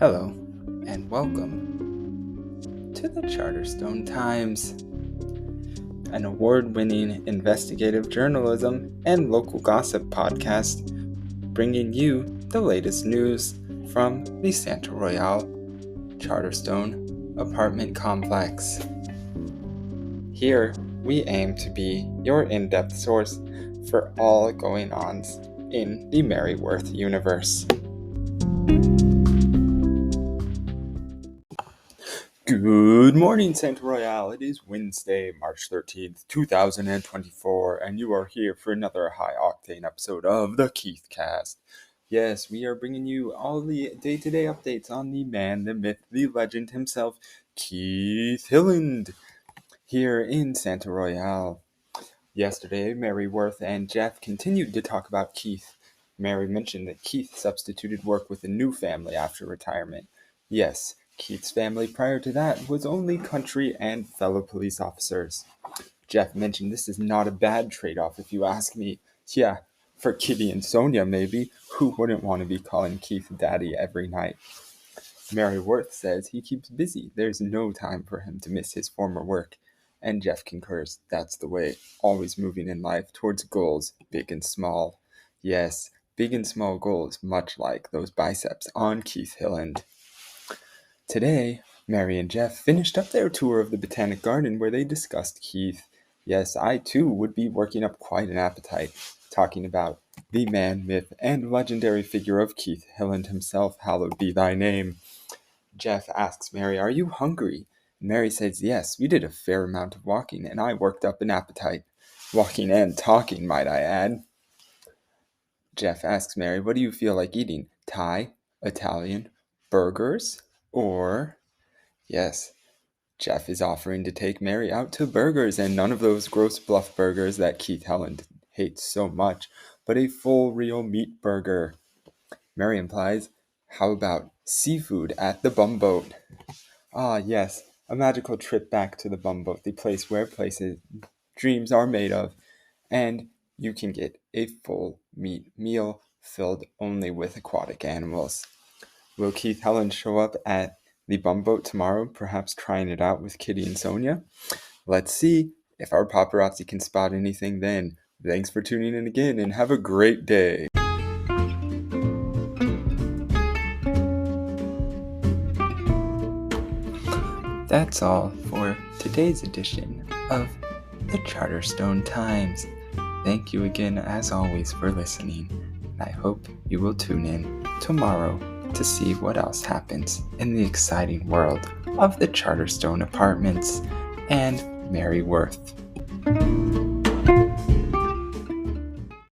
Hello, and welcome to the Charterstone Times, an award-winning investigative journalism and local gossip podcast, bringing you the latest news from the Santa Royale Charterstone apartment complex. Here, we aim to be your in-depth source for all going-ons in the Mary Worth universe. Good morning, Santa Royale. It is Wednesday, March 13th, 2024, and you are here for another high-octane episode of the Keithcast. Yes, we are bringing you all the day-to-day updates on the man, the myth, the legend himself, Keith Hillend, here in Santa Royale. Yesterday, Mary Worth and Jeff continued to talk about Keith. Mary mentioned that Keith substituted work with a new family after retirement. Yes, Keith's family prior to that was only country and fellow police officers. Jeff mentioned this is not a bad trade-off if you ask me. Yeah, for Kitty and Sonia maybe, who wouldn't want to be calling Keith daddy every night? Mary Worth says he keeps busy. There's no time for him to miss his former work. And Jeff concurs, that's the way, always moving in life towards goals, big and small. Yes, big and small goals, much like those biceps on Keith Hillend. Today, Mary and Jeff finished up their tour of the Botanic Garden where they discussed Keith. Yes, I too would be working up quite an appetite, talking about the man, myth, and legendary figure of Keith Hillend himself, hallowed be thy name. Jeff asks Mary, are you hungry? Mary says, yes, we did a fair amount of walking, and I worked up an appetite. Walking and talking, might I add. Jeff asks Mary, what do you feel like eating? Thai? Italian? Burgers? Or... Yes, Jeff is offering to take Mary out to burgers, and none of those gross bluff burgers that Keith Hillend hates so much, but a full real meat burger. Mary implies, how about seafood at the bumboat? Ah, yes, a magical trip back to the bumboat, the place where dreams are made of, and you can get a full meat meal filled only with aquatic animals. Will Keith Hillend show up at the bumboat tomorrow, perhaps trying it out with Kitty and Sonia? Let's see if our paparazzi can spot anything then. Thanks for tuning in again, and have a great day. That's all for today's edition of the Charterstone Times. Thank you again, as always, for listening. I hope you will tune in tomorrow to see what else happens in the exciting world of the Charterstone Apartments and Mary Worth.